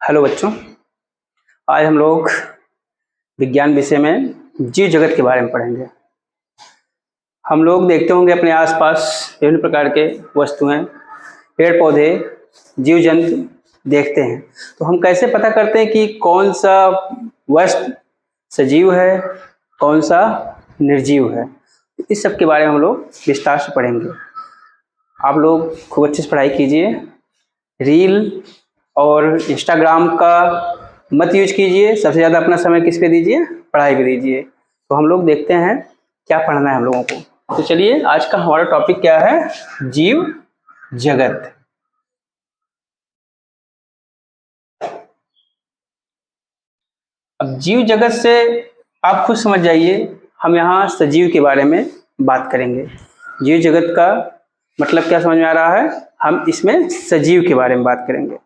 Hello बच्चों, आज हम लोग विज्ञान विषय में जीव जगत के बारे में पढ़ेंगे। हम लोग देखते होंगे अपने आसपास विभिन्न प्रकार के वस्तुएं, पेड़ पौधे, जीव जंतु देखते हैं। तो हम कैसे पता करते हैं कि कौन सा वस्तु सजीव है, कौन सा निर्जीव है? इस सब के बारे में हम लोग विस्तार से पढ़ेंगे। आप लोग खूब अच्छे से पढ़ाई कीजिए। रील और इंस्टाग्राम का मत यूज कीजिए। सबसे ज़्यादा अपना समय किस पे दीजिए? पढ़ाई पे दीजिए। तो हम लोग देखते हैं क्या पढ़ना है हम लोगों को। तो चलिए, आज का हमारा टॉपिक क्या है? जीव जगत। अब जीव जगत से आप खुद समझ जाइए, हम यहाँ सजीव के बारे में बात करेंगे। जीव जगत का मतलब क्या समझ में आ रहा है? हम इसमें सजीव के बारे में बात करेंगे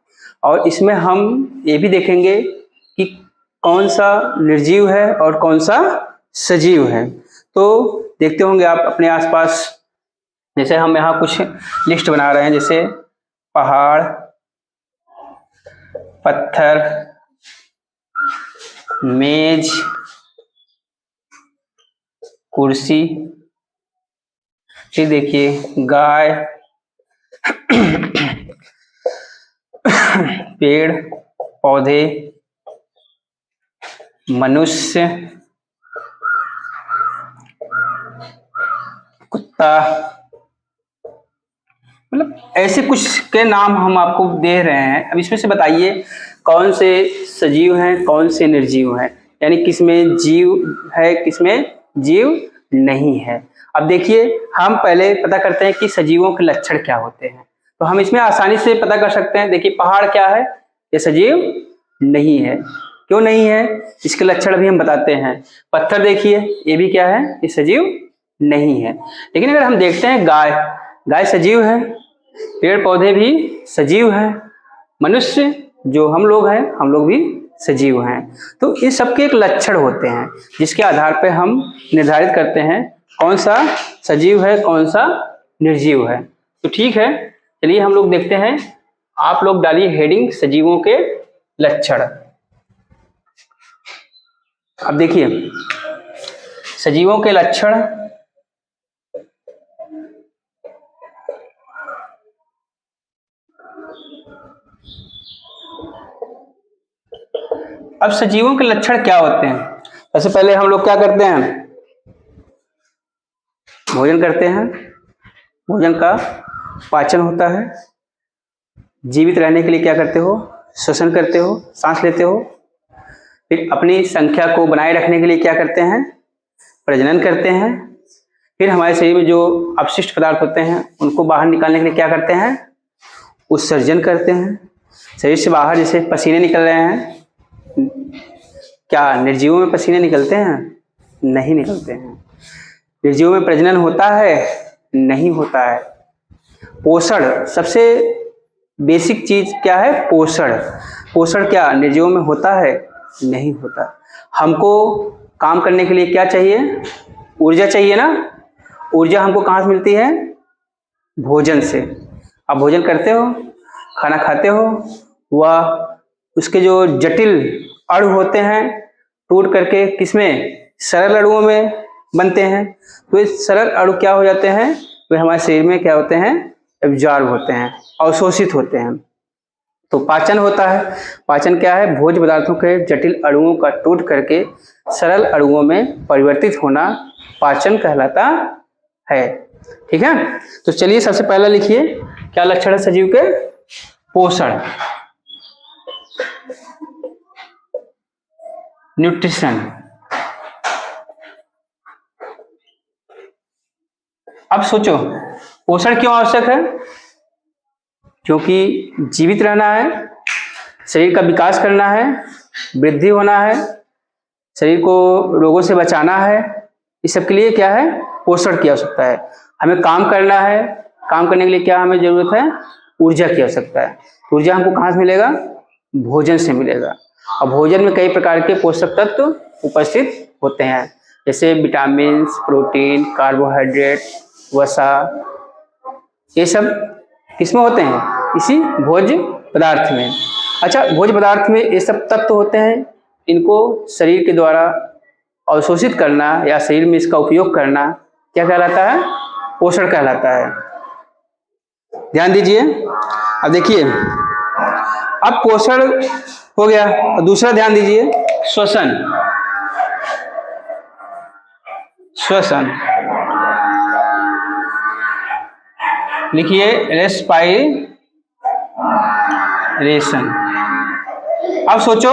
और इसमें हम ये भी देखेंगे कि कौन सा निर्जीव है और कौन सा सजीव है। तो देखते होंगे आप अपने आसपास, जैसे हम यहाँ कुछ लिस्ट बना रहे हैं, जैसे पहाड़, पत्थर, मेज, कुर्सी, फिर देखिए गाय, पेड़ पौधे, मनुष्य, कुत्ता, मतलब ऐसे कुछ के नाम हम आपको दे रहे हैं। अब इसमें से बताइए कौन से सजीव हैं, कौन से निर्जीव हैं, यानी किसमें जीव है, किसमें जीव नहीं है। अब देखिए, हम पहले पता करते हैं कि सजीवों के लक्षण क्या होते हैं। तो हम इसमें आसानी से पता कर सकते हैं। देखिए, पहाड़ क्या है? ये सजीव नहीं है। क्यों नहीं है? इसके लक्षण भी हम बताते हैं। पत्थर देखिए, ये भी क्या है? ये सजीव नहीं है। लेकिन अगर हम देखते हैं गाय, गाय सजीव है। पेड़ पौधे भी सजीव हैं। मनुष्य जो हम लोग हैं, हम लोग भी सजीव हैं। तो ये सबके एक लक्षण होते हैं जिसके आधार पर हम निर्धारित करते हैं कौन सा सजीव है, कौन सा निर्जीव है। तो ठीक है, चलिए हम लोग देखते हैं। आप लोग डालिए हेडिंग सजीवों के लक्षण। अब देखिए, सजीवों के लक्षण। अब सजीवों के लक्षण क्या होते हैं? सबसे पहले हम लोग क्या करते हैं? भोजन करते हैं। भोजन का पाचन होता है। जीवित रहने के लिए क्या करते हो? श्वसन करते हो, सांस लेते हो। फिर अपनी संख्या को बनाए रखने के लिए क्या करते हैं? प्रजनन करते हैं। फिर हमारे शरीर में जो अपशिष्ट पदार्थ होते हैं उनको बाहर निकालने के लिए क्या करते हैं? उत्सर्जन करते हैं। शरीर से बाहर जैसे पसीने निकल रहे हैं, क्या निर्जीवों में पसीने निकलते हैं? नहीं निकलते हैं। निर्जीवों में प्रजनन होता है? नहीं होता है। पोषण, सबसे बेसिक चीज क्या है? पोषण। पोषण क्या निर्जीवों में होता है? नहीं होता। हमको काम करने के लिए क्या चाहिए? ऊर्जा चाहिए ना। ऊर्जा हमको कहाँ से मिलती है? भोजन से। आप भोजन करते हो, खाना खाते हो, वह उसके जो जटिल अणु होते हैं टूट करके किसमें? सरल अणुओं में बनते हैं। तो ये सरल अणु क्या हो जाते हैं? वे हमारे शरीर में क्या होते हैं? एब्जॉर्ब होते हैं, अवशोषित होते हैं। तो पाचन होता है। पाचन क्या है? भोज्य पदार्थों के जटिल अणुओं का टूट करके सरल अणुओं में परिवर्तित होना पाचन कहलाता है। ठीक है, तो चलिए सबसे पहला लिखिए, क्या लक्षण है सजीव के? पोषण, न्यूट्रिशन। अब सोचो, पोषण क्यों आवश्यक है? क्योंकि जीवित रहना है, शरीर का विकास करना है, वृद्धि होना है, शरीर को रोगों से बचाना है। इस सब के लिए क्या है? पोषण की आवश्यकता है। हमें काम करना है, काम करने के लिए क्या हमें जरूरत है? ऊर्जा की आवश्यकता है। ऊर्जा हमको कहाँ से मिलेगा? भोजन से मिलेगा। और भोजन में कई प्रकार के पोषक तत्व उपस्थित होते हैं, जैसे विटामिन, प्रोटीन, कार्बोहाइड्रेट, वसा। ये सब किसमें होते हैं? इसी भोज्य पदार्थ में। अच्छा, भोज्य पदार्थ में ये सब तत्व होते हैं, इनको शरीर के द्वारा अवशोषित करना या शरीर में इसका उपयोग करना क्या कहलाता है? पोषण कहलाता है। ध्यान दीजिए। अब देखिए, अब पोषण हो गया और दूसरा ध्यान दीजिए, श्वसन। श्वसन लिखिए, रेस्पाइरेशन। अब सोचो,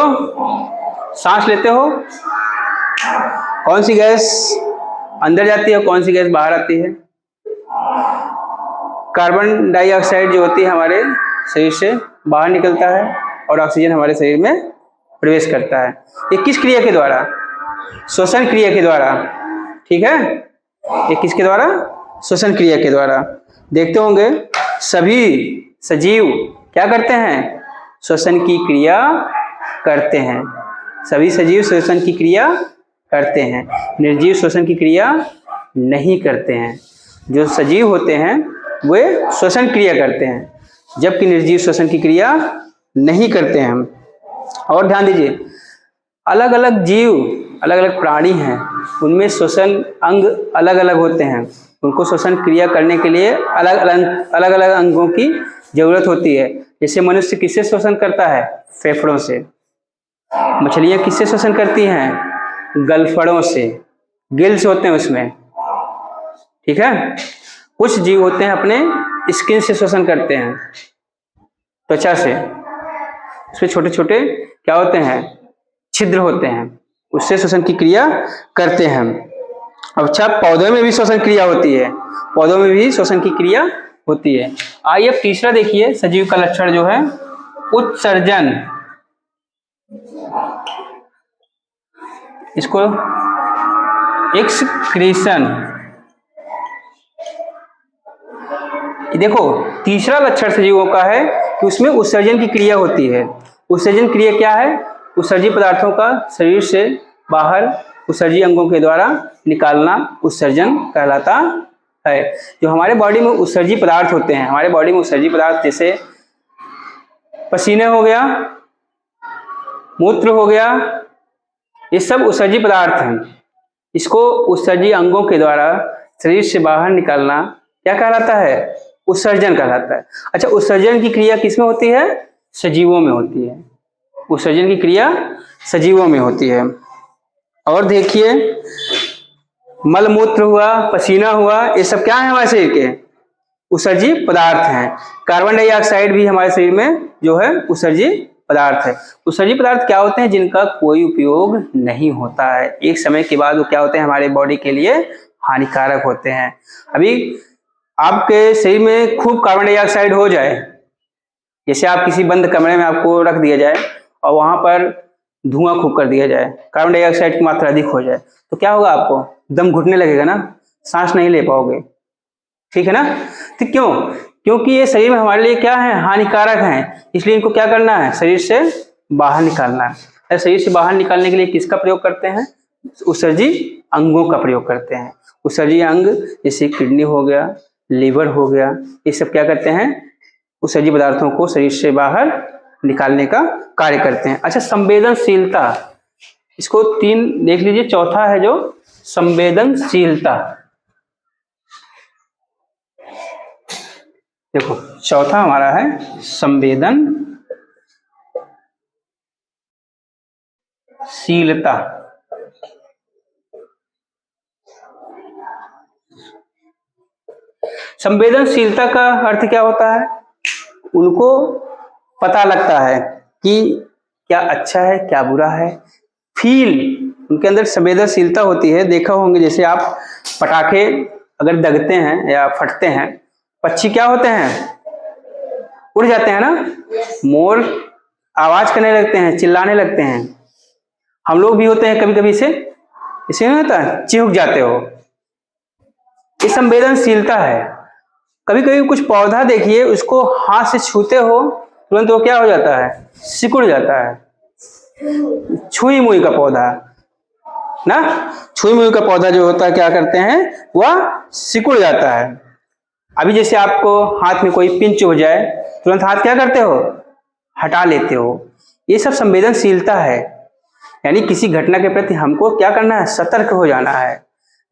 सांस लेते हो, कौन सी गैस अंदर जाती है और कौन सी गैस बाहर आती है? कार्बन डाइऑक्साइड जो होती है हमारे शरीर से बाहर निकलता है और ऑक्सीजन हमारे शरीर में प्रवेश करता है। ये किस क्रिया के द्वारा? श्वसन क्रिया के द्वारा। ठीक है, ये किसके द्वारा? श्वसन क्रिया के द्वारा। देखते होंगे सभी सजीव क्या करते हैं? श्वसन की क्रिया करते हैं। सभी सजीव श्वसन की क्रिया करते हैं, निर्जीव श्वसन की क्रिया नहीं करते हैं। जो सजीव होते हैं वे श्वसन क्रिया करते हैं, जबकि निर्जीव श्वसन की क्रिया नहीं करते हैं। और ध्यान दीजिए, अलग अलग जीव, अलग अलग प्राणी हैं, उनमें श्वसन अंग अलग अलग होते हैं। उनको श्वसन क्रिया करने के लिए अलग अलग अंगों की जरूरत होती है। जैसे मनुष्य किससे श्वसन करता है? फेफड़ों से। मछलियां किससे श्वसन करती हैं? गलफड़ों से, गिल्स होते हैं उसमें। ठीक है, कुछ जीव होते हैं अपने स्किन से श्वसन करते हैं, त्वचा से। उसमें छोटे छोटे क्या होते हैं? छिद्र होते हैं, उससे श्वसन की क्रिया करते हैं। अच्छा, पौधों में भी श्वसन क्रिया होती है, पौधों में भी श्वसन की क्रिया होती है। आइए अब तीसरा देखिए, सजीव का लक्षण जो है उत्सर्जन। इसको एक्सक्रीशन। देखो, तीसरा लक्षण सजीवों का है कि उसमें उत्सर्जन की क्रिया होती है। उत्सर्जन क्रिया क्या है? उत्सर्जी पदार्थों का शरीर से बाहर उत्सर्जी अंगों के द्वारा निकालना उत्सर्जन कहलाता है। जो हमारे बॉडी में उत्सर्जी पदार्थ होते हैं, हमारे बॉडी में उत्सर्जी पदार्थ जैसे पसीने हो गया, मूत्र हो गया, ये सब उत्सर्जी पदार्थ हैं। इसको उत्सर्जी अंगों के द्वारा शरीर से बाहर निकालना क्या कहलाता है? उत्सर्जन कहलाता है। अच्छा, उत्सर्जन की क्रिया किसमें होती है? सजीवों में होती है। उत्सर्जन की क्रिया सजीवों में होती है। और देखिए, मलमूत्र हुआ, पसीना हुआ, ये सब क्या है? हमारे शरीर के उत्सर्जी पदार्थ हैं। कार्बन डाइऑक्साइड भी हमारे शरीर में जो है उत्सर्जी पदार्थ है। उत्सर्जी पदार्थ क्या होते हैं? जिनका कोई उपयोग नहीं होता है, एक समय के बाद वो क्या होते हैं? हमारे बॉडी के लिए हानिकारक होते हैं। अभी आपके शरीर में खूब कार्बन डाइऑक्साइड हो जाए, जैसे आप किसी बंद कमरे में आपको रख दिया जाए और वहां पर धुआं खूब कर दिया जाए, कार्बन डाइऑक्साइड की मात्रा अधिक हो जाए, तो क्या होगा? आपको दम घुटने लगेगा ना, सांस नहीं ले पाओगे। ठीक है ना? तो क्यों? क्योंकि ये शरीर में हमारे लिए क्या है? हानिकारक हैं। इसलिए इनको क्या करना है? शरीर से बाहर निकालना है। शरीर से बाहर निकालने के लिए किसका प्रयोग करते हैं? उत्सर्जी अंगों का प्रयोग करते हैं। उत्सर्जी अंग जैसे किडनी हो गया, लीवर हो गया, ये सब क्या करते हैं? उत्सर्जी पदार्थों को शरीर से बाहर निकालने का कार्य करते हैं। अच्छा, संवेदनशीलता, इसको 3 देख लीजिए। चौथा है जो संवेदनशीलता। देखो, चौथा हमारा है संवेदनशीलता। संवेदनशीलता का अर्थ क्या होता है? उनको पता लगता है कि क्या अच्छा है, क्या बुरा है। फील, उनके अंदर संवेदनशीलता होती है। देखा होंगे, जैसे आप पटाखे अगर दगते हैं या फटते हैं, पक्षी क्या होते हैं? उड़ जाते हैं ना। मोर आवाज करने लगते हैं, चिल्लाने लगते हैं। हम लोग भी होते हैं कभी कभी, इसे नहीं होता है, चिहुक जाते हो। ये संवेदनशीलता है। कभी कभी कुछ पौधा देखिए, उसको हाथ से छूते हो, तुरंत वो क्या हो जाता है? सिकुड़ जाता है। छुई मुई का पौधा ना, छुई मुई का पौधा जो होता है, क्या करते हैं? वह सिकुड़ जाता है। अभी जैसे आपको हाथ में कोई पिंच हो जाए, तुरंत हाथ क्या करते हो? हटा लेते हो। ये सब संवेदनशीलता है। यानी किसी घटना के प्रति हमको क्या करना है, सतर्क हो जाना है।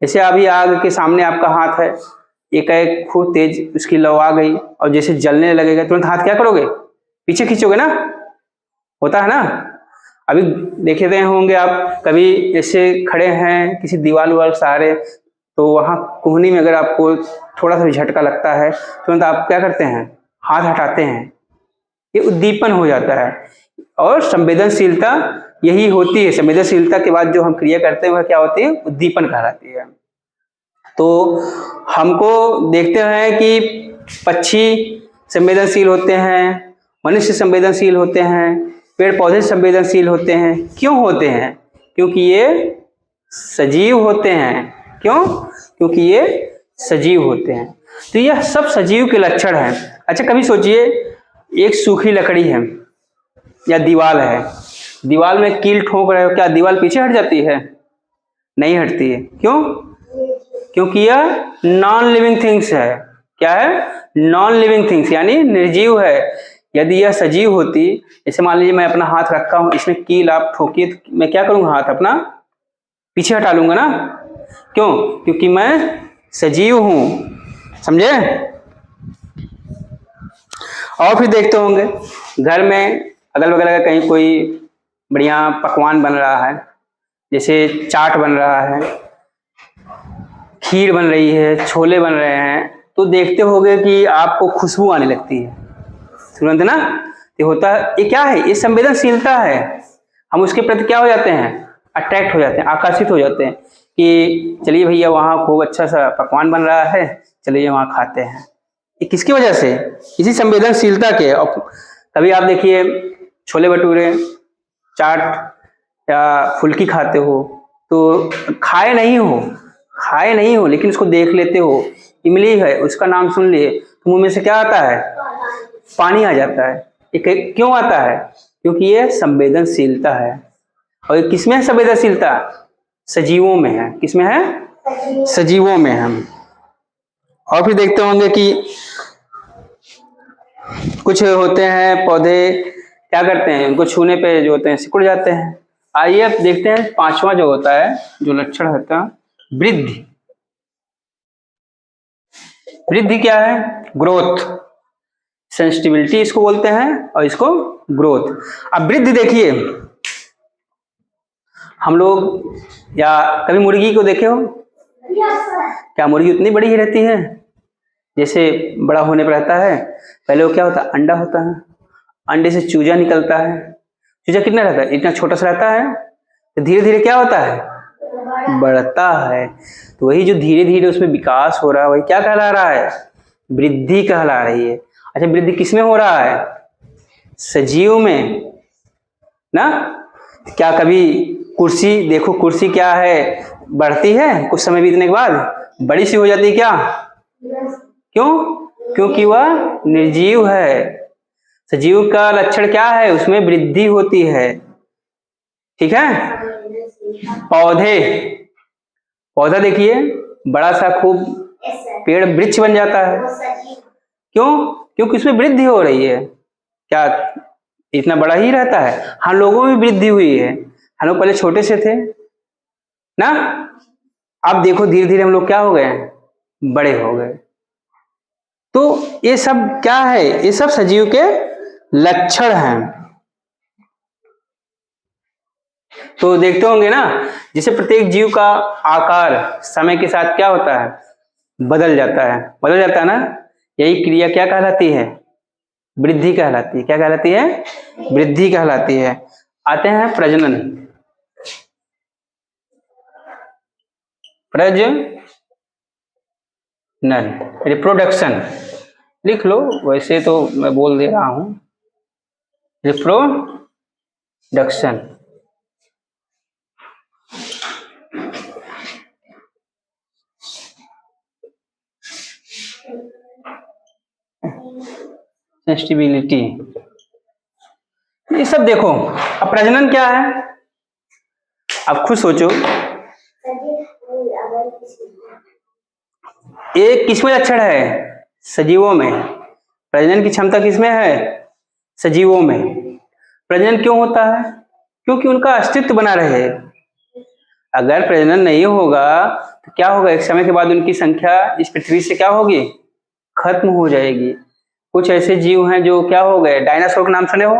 जैसे अभी आग के सामने आपका हाथ है, एक खूब तेज उसकी लौ आ गई और जैसे जलने लगेगा, तुरंत हाथ क्या करोगे, पीछे खींचोगे ना, होता है ना। अभी देखे रहे होंगे आप, कभी ऐसे खड़े हैं किसी दीवार वाल सहारे, तो वहां कोहनी में अगर आपको थोड़ा सा भी झटका लगता है, तुरंत आप क्या करते हैं, हाथ हटाते हैं। ये उद्दीपन हो जाता है। और संवेदनशीलता यही होती है। संवेदनशीलता के बाद जो हम क्रिया करते हैं वह क्या होती है, उद्दीपन कहलाती है। तो हमको देखते हैं कि पक्षी संवेदनशील होते हैं, मनुष्य संवेदनशील होते हैं, पेड़ पौधे संवेदनशील होते हैं। क्यों होते हैं? क्योंकि ये सजीव होते हैं। क्यों? क्योंकि ये सजीव होते हैं। तो यह सब सजीव के लक्षण हैं। अच्छा, कभी सोचिए, एक सूखी लकड़ी है या दीवार है, दीवार में कील ठोक रहे हो, क्या दीवार पीछे हट जाती है? नहीं हटती है। क्यों? क्योंकि यह नॉन लिविंग थिंग्स है। क्या है? नॉन लिविंग थिंग्स, यानी निर्जीव है। यदि यह सजीव होती, जैसे मान लीजिए मैं अपना हाथ रखा हूं, इसमें कील आप ठोकिए, तो मैं क्या करूंगा, हाथ अपना पीछे हटा लूंगा ना। क्यों? क्योंकि मैं सजीव हूं। समझे? और फिर देखते होंगे घर में अगल बगल अगर कहीं कोई बढ़िया पकवान बन रहा है, जैसे चाट बन रहा है, खीर बन रही है, छोले बन रहे हैं, तो देखते होंगे कि आपको खुशबू आने लगती है तुरंत ना। ये होता है, ये क्या है, ये संवेदनशीलता है। हम उसके प्रति क्या हो जाते हैं, अट्रैक्ट हो जाते हैं, आकर्षित हो जाते हैं कि चलिए भैया वहाँ खूब अच्छा सा पकवान बन रहा है, चलिए वहाँ खाते हैं। ये किसकी वजह से? इसी संवेदनशीलता के। और कभी आप देखिए छोले भटूरे, चाट या फुल्की खाते हो, तो खाए नहीं हो लेकिन उसको देख लेते हो, इमली है उसका नाम सुन लिए तो मुंह में से क्या आता है, पानी आ जाता है। ये क्यों आता है? क्योंकि ये संवेदनशीलता है। और ये किसमें है संवेदनशीलता? सजीवों में है। किसमें है? सजीवों में है। और फिर देखते होंगे कि कुछ होते हैं पौधे, क्या करते हैं, उनको छूने पे जो होते हैं सिकुड़ जाते हैं। आइए अब देखते हैं पांचवा जो होता है, जो लक्षण होता है, वृद्धि। वृद्धि क्या है? ग्रोथ। सेंसिटिविटी इसको बोलते हैं और इसको ग्रोथ। अब वृद्धि देखिए, हम लोग या कभी मुर्गी को देखे हो? क्या मुर्गी उतनी बड़ी ही रहती है जैसे बड़ा होने पर रहता है? पहले वो क्या होता है, अंडा होता है, अंडे से चूजा निकलता है। चूजा कितना रहता है? इतना छोटा सा रहता है। तो धीरे धीरे क्या होता है, बढ़ता है। तो वही जो धीरे धीरे उसमें विकास हो रहा है, वही क्या कहला रहा है, वृद्धि कहला रही है। अच्छा, वृद्धि किसमें हो रहा है? सजीव में ना। क्या कभी कुर्सी देखो, कुर्सी क्या है, बढ़ती है, कुछ समय बीतने के बाद बड़ी सी हो जाती है। क्या? क्यों? क्योंकि वह निर्जीव है। सजीव का लक्षण क्या है? उसमें वृद्धि होती है। ठीक है। पौधा देखिए, बड़ा सा खूब पेड़ वृक्ष बन जाता है। क्यों? क्योंकि उसमें वृद्धि हो रही है। क्या इतना बड़ा ही रहता है? हम लोगों में वृद्धि हुई है। हम लोग पहले छोटे से थे ना, अब देखो धीरे धीरे हम लोग क्या हो गए, बड़े हो गए। तो ये सब क्या है? ये सब सजीव के लक्षण हैं। तो देखते होंगे ना, जिसे प्रत्येक जीव का आकार समय के साथ क्या होता है, बदल जाता है ना। यही क्रिया क्या कहलाती है? वृद्धि कहलाती है। क्या कहलाती है? वृद्धि कहलाती है। आते हैं प्रजनन। रिप्रोडक्शन लिख लो, वैसे तो मैं बोल दे रहा हूं, रिप्रोडक्शन। सेंसिटिविटी, ये सब देखो। अब प्रजनन क्या है, अब खुद सोचो। एक किसमें लक्षण है? सजीवों में। प्रजनन की क्षमता किसमें है? सजीवों में प्रजनन क्यों होता है? क्योंकि उनका अस्तित्व बना रहे। अगर प्रजनन नहीं होगा तो क्या होगा? एक समय के बाद उनकी संख्या इस पृथ्वी से क्या होगी? खत्म हो जाएगी। कुछ ऐसे जीव हैं जो क्या हो गए, डायनासोर का नाम सुने हो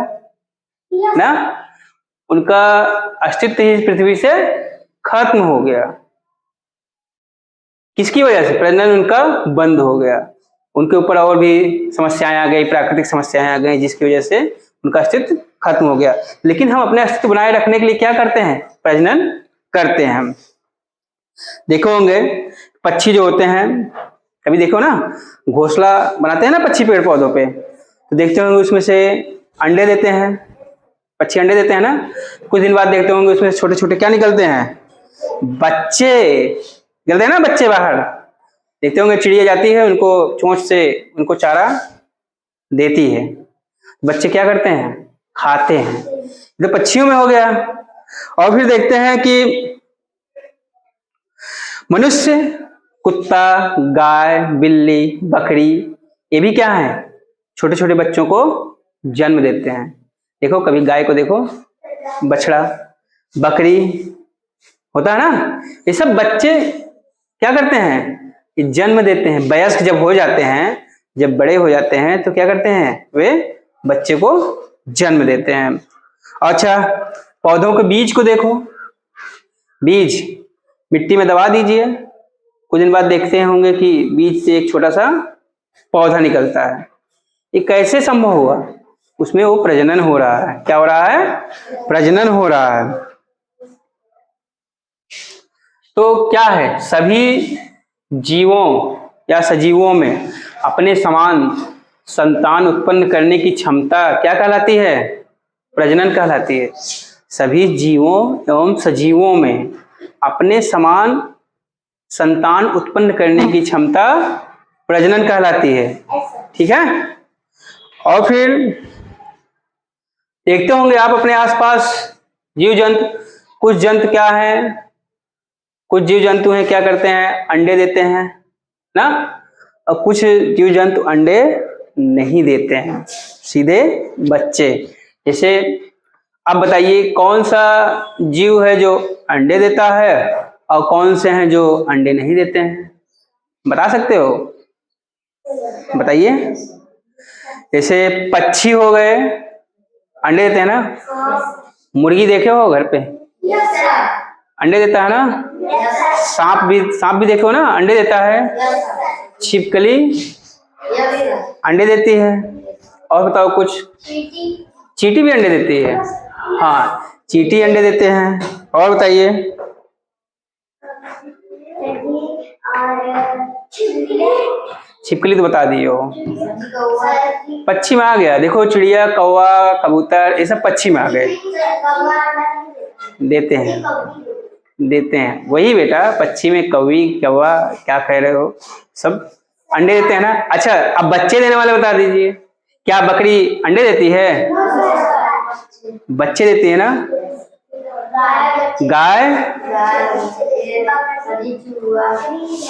ना, उनका अस्तित्व ही इस पृथ्वी से खत्म हो गया। किसकी वजह से? प्रजनन उनका बंद हो गया। उनके ऊपर और भी समस्याएं आ गई, प्राकृतिक समस्याएं आ गई, जिसकी वजह से उनका अस्तित्व खत्म हो गया। लेकिन हम अपने अस्तित्व बनाए रखने के लिए क्या करते हैं? प्रजनन करते हैं। हम देखो होंगे पक्षी जो होते हैं, कभी देखो ना, घोंसला बनाते हैं ना पक्षी पेड़ पौधों पे, तो देखते होंगे उसमें से अंडे देते हैं। पक्षी अंडे देते हैं ना, कुछ दिन बाद देखते होंगे उसमें छोटे छोटे क्या निकलते हैं? बच्चे निकलते हैं ना, बच्चे बाहर। देखते होंगे चिड़िया जाती है, उनको चोंच से उनको चारा देती है, बच्चे क्या करते हैं? खाते हैं। तो पक्षियों में हो गया। और फिर देखते हैं कि मनुष्य, कुत्ता, गाय, बिल्ली, बकरी, ये भी क्या है? छोटे छोटे बच्चों को जन्म देते हैं। देखो कभी गाय को देखो, बछड़ा, बकरी होता है ना, ये सब बच्चे क्या करते हैं? ये जन्म देते हैं। वयस्क जब हो जाते हैं, जब बड़े हो जाते हैं, तो क्या करते हैं? वे बच्चे को जन्म देते हैं। अच्छा, पौधों के बीज को देखो, बीज मिट्टी में दबा दीजिए, कुछ दिन बाद देखते होंगे कि बीज से एक छोटा सा पौधा निकलता है। ये कैसे संभव हुआ? उसमें वो प्रजनन हो रहा है। क्या हो रहा है? प्रजनन हो रहा है। तो क्या है, सभी जीवों या सजीवों में अपने समान संतान उत्पन्न करने की क्षमता क्या कहलाती है? प्रजनन कहलाती है। सभी जीवों एवं सजीवों में अपने समान संतान उत्पन्न करने की क्षमता प्रजनन कहलाती है। ठीक है। और फिर देखते होंगे आप अपने आसपास जीव जंतु, कुछ जंतु क्या है, कुछ जीव जंतु हैं क्या करते हैं? अंडे देते हैं ना, और कुछ जीव जंतु अंडे नहीं देते हैं, सीधे बच्चे। जैसे आप बताइए कौन सा जीव है जो अंडे देता है और कौन से हैं जो अंडे नहीं देते हैं? बता सकते हो? बताइए। जैसे पक्षी हो गए, अंडे देते हैं ना। मुर्गी देखे हो घर पे? अंडे देता है ना। सांप भी देखो ना, अंडे देता है। छिपकली अंडे देती है। और बताओ कुछ? चींटी भी अंडे देती है। हाँ, चींटी अंडे देते हैं। और बताइए। छिपकली तो बता दिए हो। पक्षी में आ गया, देखो चिड़िया, कौवा, कबूतर, ये सब पक्षी में आ गए। देते हैं वही बेटा, पक्षी में कौवी, कौवा, क्या कह रहे हो, सब अंडे देते हैं ना। अच्छा, अब बच्चे देने वाले बता दीजिए। क्या बकरी अंडे देती है? बच्चे देती है ना। गाय,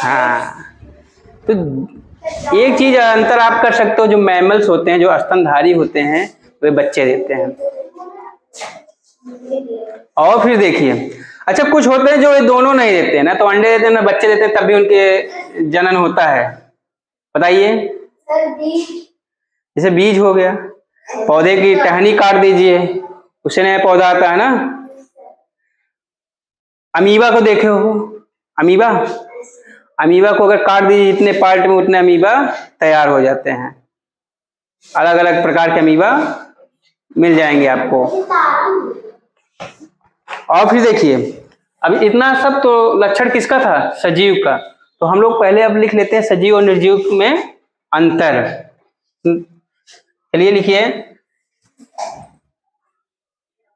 हाँ। तो एक चीज अंतर आप कर सकते हो, जो मैमल्स होते हैं, जो स्तनधारी होते हैं, वे बच्चे देते हैं। और फिर देखिए, अच्छा कुछ होते हैं जो ये दोनों नहीं देते हैं ना, तो अंडे देते हैं ना बच्चे देते हैं, तब भी उनके जनन होता है। बताइए। जैसे बीज हो गया, पौधे की टहनी काट दीजिए, उससे नया पौधा आता है ना। अमीबा को देखे हो? अमीबा को अगर काट दीजिए जितने पार्ट में, उतने अमीबा तैयार हो जाते हैं। अलग अलग प्रकार के अमीबा मिल जाएंगे आपको। और फिर देखिए, अब इतना सब तो लक्षण किसका था? सजीव का। तो हम लोग पहले अब लिख लेते हैं सजीव और निर्जीव में अंतर। चलिए लिखिए,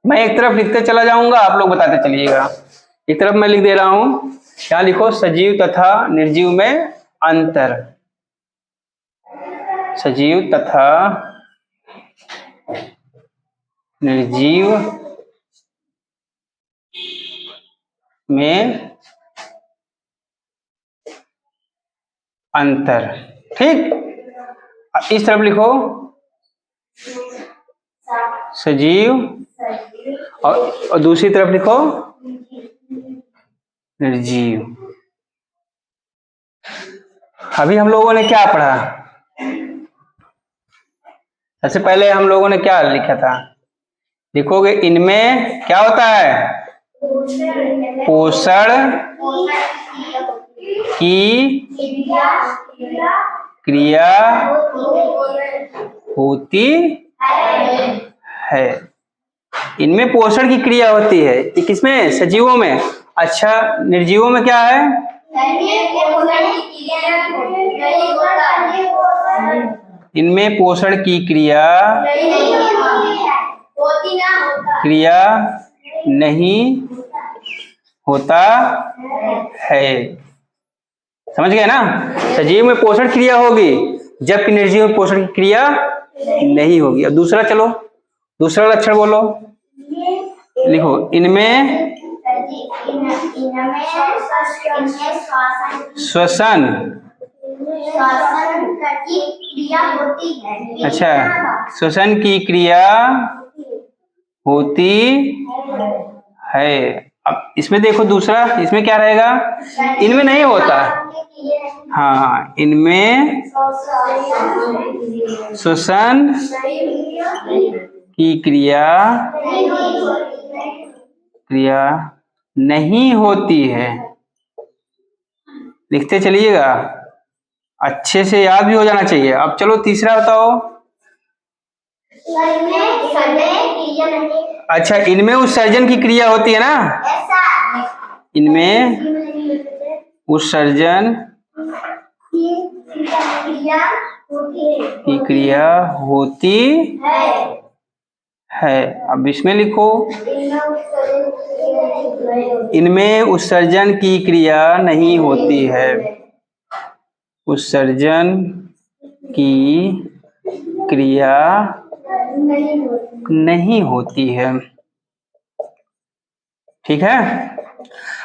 मैं एक तरफ लिखते चला जाऊंगा, आप लोग बताते चलिएगा। एक तरफ मैं लिख दे रहा हूं, क्या लिखो? सजीव तथा निर्जीव में अंतर। सजीव तथा निर्जीव में अंतर। ठीक, इस तरफ लिखो सजीव, और दूसरी तरफ लिखो निर्जीव। अभी हम लोगों ने क्या पढ़ा? सबसे पहले हम लोगों ने क्या लिखा था? लिखोगे इनमें क्या होता है? पोषण की क्रिया होती है। इनमें पोषण की क्रिया होती है। ये किसमें? सजीवों में। अच्छा, निर्जीवों में क्या है? इनमें पोषण की क्रिया नहीं होता है। समझ गए ना? सजीव में पोषण क्रिया होगी, जबकि निर्जीव में पोषण की क्रिया नहीं होगी। अब दूसरा, चलो दूसरा लक्षण बोलो। लिखो इनमें श्वसन की क्रिया होती है। अच्छा, श्वसन की क्रिया होती है। अब इसमें देखो दूसरा, इसमें क्या रहेगा? इनमें नहीं होता। हाँ, इनमें श्वसन की क्रिया नहीं होती है। लिखते चलिएगा, अच्छे से याद भी हो जाना चाहिए। अब चलो तीसरा बताओ। अच्छा, इनमें उत्सर्जन की क्रिया होती है ना? इनमें उत्सर्जन की क्रिया होती है। अब इसमें लिखो इनमें उत्सर्जन की क्रिया नहीं होती है। उत्सर्जन की क्रिया नहीं होती है। ठीक है।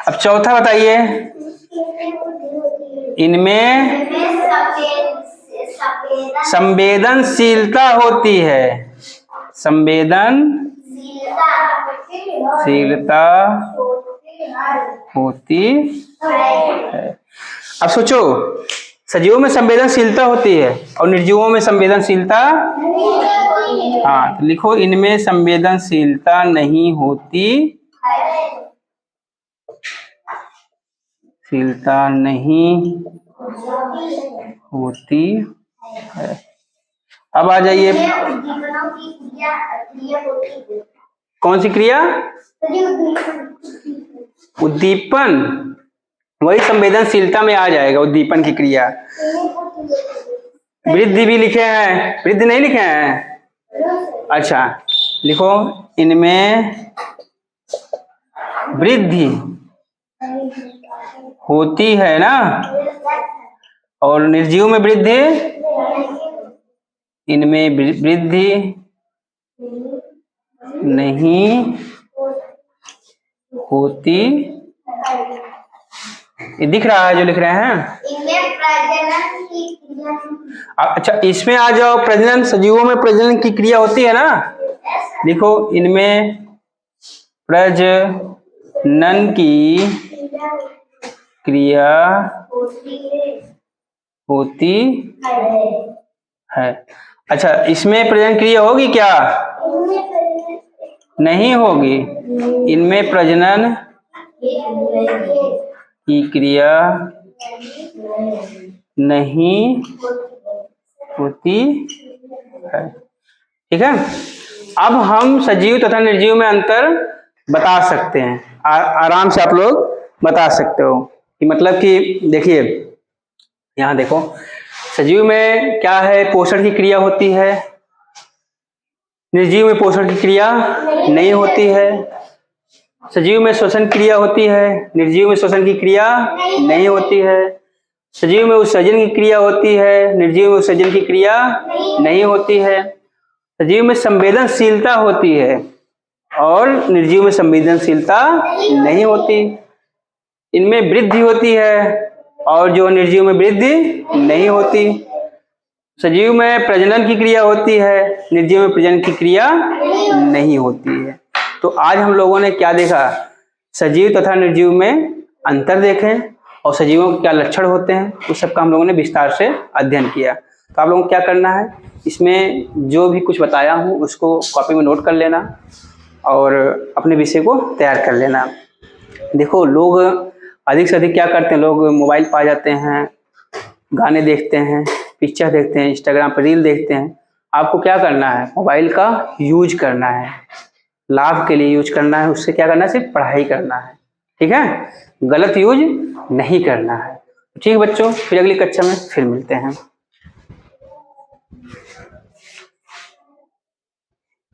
अब चौथा बताइए। इनमें संवेदनशीलता होती है। संवेदनशीलता होती है। अब सोचो, सजीवों में संवेदनशीलता होती है और निर्जीवों में संवेदनशीलता। हाँ, तो लिखो इनमें संवेदनशीलता नहीं होती, शीलता नहीं होती है। अब आ जाइए, कौन सी क्रिया? उद्दीपन, वही संवेदनशीलता में आ जाएगा, उद्दीपन की क्रिया। वृद्धि भी लिखे हैं, वृद्धि नहीं लिखे हैं? अच्छा, लिखो इनमें वृद्धि होती है ना, और निर्जीव में वृद्धि, इनमें वृद्धि नहीं होती। ये दिख रहा है जो लिख रहे हैं? इनमें प्रजनन की क्रिया। अच्छा, इसमें आ जाओ, प्रजनन, सजीवों में प्रजनन की क्रिया होती है ना? लिखो इनमें प्रजनन की क्रिया होती है। अच्छा, इसमें प्रजनन क्रिया होगी क्या? नहीं होगी। इनमें प्रजनन की क्रिया नहीं होती है। ठीक है। अब हम सजीव तथा निर्जीव में अंतर बता सकते हैं। आराम से आप लोग बता सकते हो कि मतलब कि देखिए, यहाँ देखो, सजीव में क्या है? पोषण की क्रिया होती है। निर्जीव में पोषण की क्रिया नहीं होती है। सजीव में श्वसन क्रिया होती है, निर्जीव में श्वसन की क्रिया नहीं होती है। सजीव में उत्सर्जन की क्रिया होती है, निर्जीव में उत्सर्जन की क्रिया नहीं होती है। सजीव में संवेदनशीलता होती है और निर्जीव में संवेदनशीलता नहीं होती। इनमें वृद्धि होती है और जो निर्जीव में वृद्धि नहीं होती। सजीव में प्रजनन की क्रिया होती है, निर्जीव में प्रजनन की क्रिया नहीं होती है। तो आज हम लोगों ने क्या देखा, सजीव तथा निर्जीव में अंतर देखे और सजीवों के क्या लक्षण होते हैं, उस सब का हम लोगों ने विस्तार से अध्ययन किया। तो आप लोगों को क्या करना है, इसमें जो भी कुछ बताया हूँ उसको कॉपी में नोट कर लेना और अपने विषय को तैयार कर लेना। देखो, लोग अधिक से अधिक क्या करते हैं, लोग मोबाइल पा जाते हैं, गाने देखते हैं, पिक्चर देखते हैं, इंस्टाग्राम पर रील देखते हैं। आपको क्या करना है, मोबाइल का यूज करना है, लाभ के लिए यूज करना है, उससे क्या करना है, सिर्फ पढ़ाई करना है, ठीक है, गलत यूज नहीं करना है। ठीक बच्चों, फिर अगली कक्षा में फिर मिलते हैं।